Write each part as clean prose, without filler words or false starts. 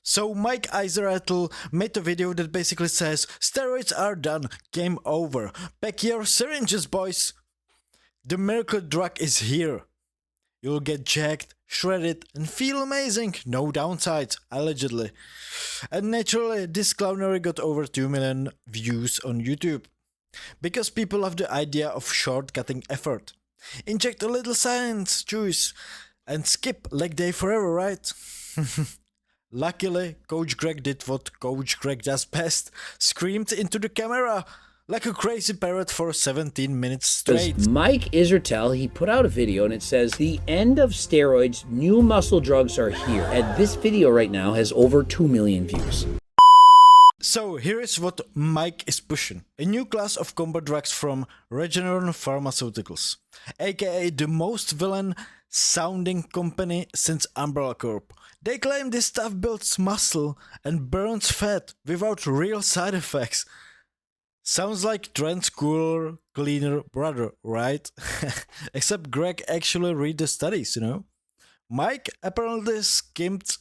So Mike Israetel made a video that basically says, steroids are done, game over, pack your syringes boys. The miracle drug is here. You'll get jacked, shredded and feel amazing, no downsides, allegedly. And naturally, this clownery got over 2 million views on YouTube. Because people love the idea of shortcutting effort. Inject a little science juice and skip leg day forever, right? Luckily, Coach Greg did what Coach Greg does best, screamed into the camera like a crazy parrot for 17 minutes straight. Mike Israetel, he put out a video and it says, the end of steroids, new muscle drugs are here. And this video right now has over 2 million views. So here is what Mike is pushing. A new class of combo drugs from Regeneron Pharmaceuticals, aka the most villain sounding company since Umbrella Corp. They claim this stuff builds muscle and burns fat without real side effects. Sounds like Tren's cooler, cleaner brother, right? Except Greg actually read the studies, you know? Mike apparently skimmed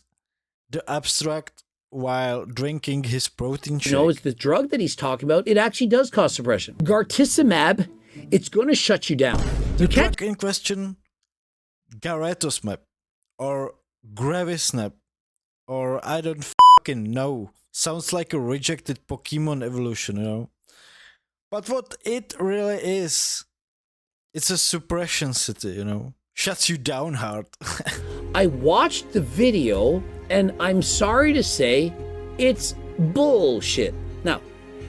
the abstract while drinking his protein shake. You know, it's the drug that he's talking about. It actually does cause suppression. Garetosmab, it's going to shut you down. The drug in question, Garetosmab, or Garetosmab, or I don't fucking know. Sounds like a rejected Pokemon evolution, you know? But what it really is, it's a suppression city, you know? Shuts you down hard. I watched the video and I'm sorry to say, it's bullshit. Now,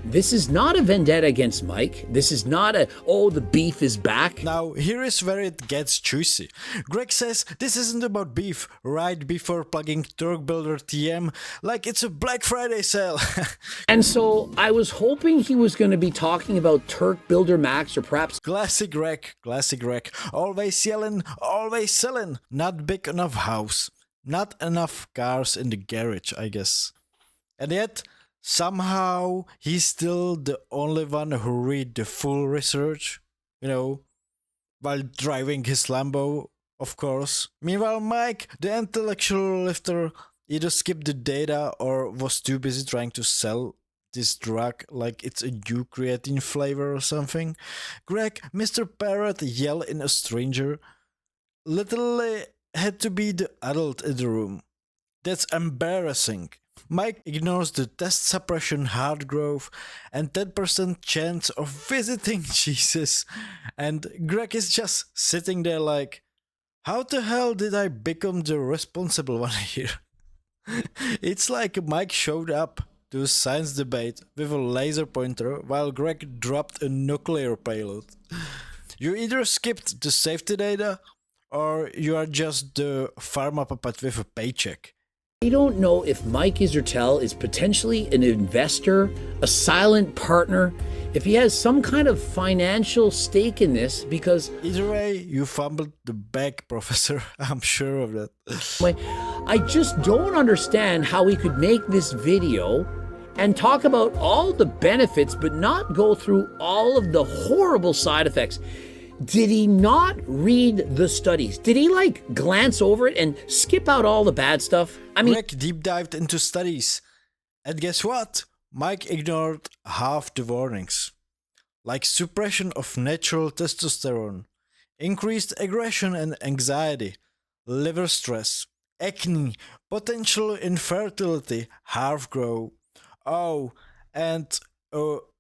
this is not a vendetta against Mike. This is not a, oh, the beef is back. Now, here is where it gets juicy. Greg says this isn't about beef, right before plugging Turk Builder TM like it's a Black Friday sale. And so I was hoping he was going to be talking about Turk Builder Max or perhaps... Classic Greg, classic Greg. Always yelling, always selling. Not big enough house. Not enough cars in the garage, I guess. And yet, somehow, he's still the only one who read the full research, you know, while driving his Lambo, of course. Meanwhile, Mike, the intellectual lifter, either skipped the data or was too busy trying to sell this drug like it's a new creatine flavor or something. Greg, Mr. Parrot, yell in a stranger, literally had to be the adult in the room. That's embarrassing. Mike ignores the test suppression, heart growth, and 10% chance of visiting Jesus. And Greg is just sitting there like, how the hell did I become the responsible one here? It's like Mike showed up to a science debate with a laser pointer while Greg dropped a nuclear payload. You either skipped the safety data or you are just the pharma puppet with a paycheck. I don't know if Mike Israetel is potentially an investor, a silent partner, if he has some kind of financial stake in this, because... Either way, you fumbled the bag, Professor. I'm sure of that. I just don't understand how he could make this video and talk about all the benefits, but not go through all of the horrible side effects. Did he not read the studies? Did he like glance over it and skip out all the bad stuff? I mean, Greg deep dived into studies. And guess what? Mike ignored half the warnings. Like suppression of natural testosterone, increased aggression and anxiety, liver stress, acne, potential infertility, hair growth. Oh, and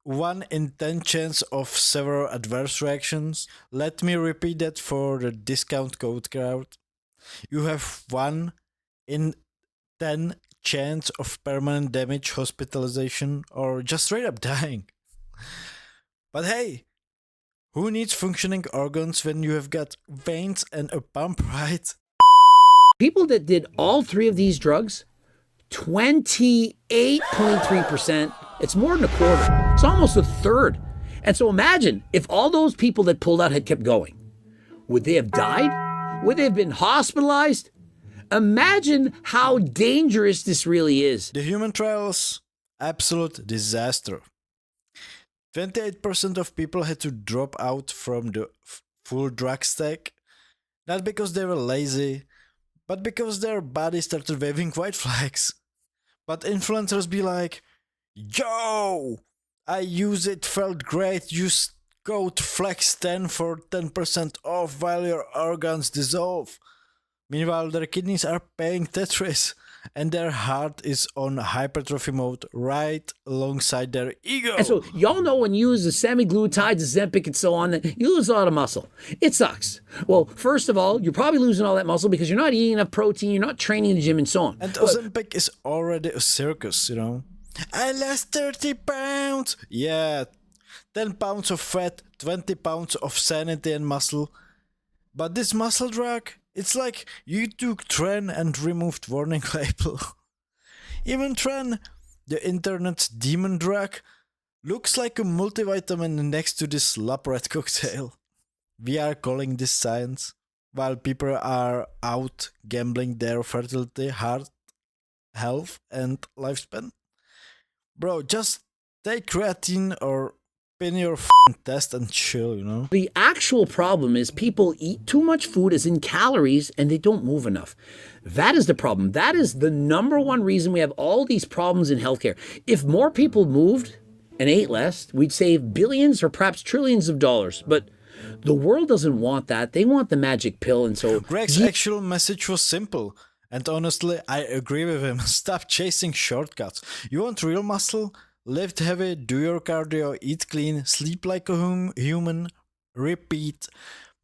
1 in 10 chance of several adverse reactions. Let me repeat that for the discount code crowd. You have 1 in 10 chance of permanent damage, hospitalization, or just straight up dying. But hey, who needs functioning organs when you have got veins and a pump, right? people that did all 3 of these drugs, 28.3%. It's more than a quarter. It's almost a third. And so imagine if all those people that pulled out had kept going. Would they have died? Would they have been hospitalized? Imagine how dangerous this really is. The human trials, absolute disaster. 28% of people had to drop out from the full drug stack, not because they were lazy, but because their body started waving white flags. But influencers be like, yo, I use it, felt great, use code FLEX10 for 10% off while your organs dissolve. Meanwhile, their kidneys are playing Tetris and their heart is on hypertrophy mode right alongside their ego. And so y'all know when you use the semaglutides, Ozempic, and so on, that you lose a lot of muscle. It sucks. Well, first of all, you're probably losing all that muscle because you're not eating enough protein, you're not training in the gym, and so on. And Ozempic is already a circus, you know. I lost 30 pounds. Yeah, 10 pounds of fat, 20 pounds of sanity and muscle. But this muscle drug, it's like you took Tren and removed warning label. Even Tren, the internet's demon drug, looks like a multivitamin next to this lab rat cocktail. We are calling this science, while people are out gambling their fertility, heart, health, and lifespan. Bro, just take creatine or pin your test and chill, you know? The actual problem is people eat too much food, as in calories, and they don't move enough. That is the problem. That is the number one reason we have all these problems in healthcare. If more people moved and ate less, we'd save billions or perhaps trillions of dollars. But the world doesn't want that. They want the magic pill, and so... Greg's actual message was simple. And honestly, I agree with him. Stop chasing shortcuts. You want real muscle? Lift heavy, do your cardio, eat clean, sleep like a human, repeat.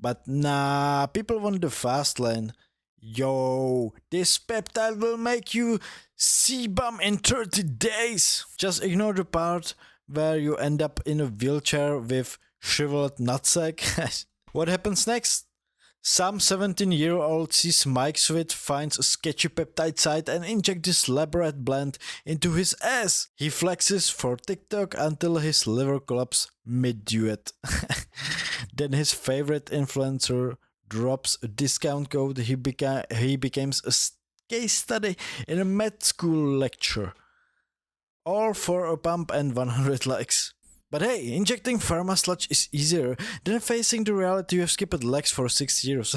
But nah, people want the fast lane. Yo, this peptide will make you C-bum in 30 days. Just ignore the part where you end up in a wheelchair with shriveled nutsack. What happens next? Some 17-year-old sees Mike Sweet, finds a sketchy peptide site and injects this lab rat blend into his ass. He flexes for TikTok until his liver collapses mid-duet. Then his favorite influencer drops a discount code. He becomes a case study in a med school lecture. All for a pump and 100 likes. But hey, injecting pharma sludge is easier than facing the reality you have skipped legs for 6 years.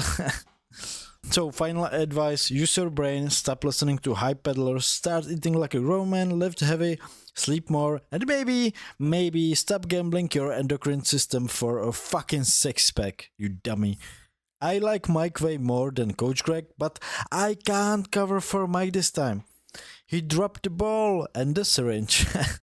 So final advice, use your brain, stop listening to hype peddlers, start eating like a grown man, lift heavy, sleep more, and maybe stop gambling your endocrine system for a fucking six-pack, you dummy. I like Mike way more than Coach Greg, but I can't cover for Mike this time. He dropped the ball and the syringe.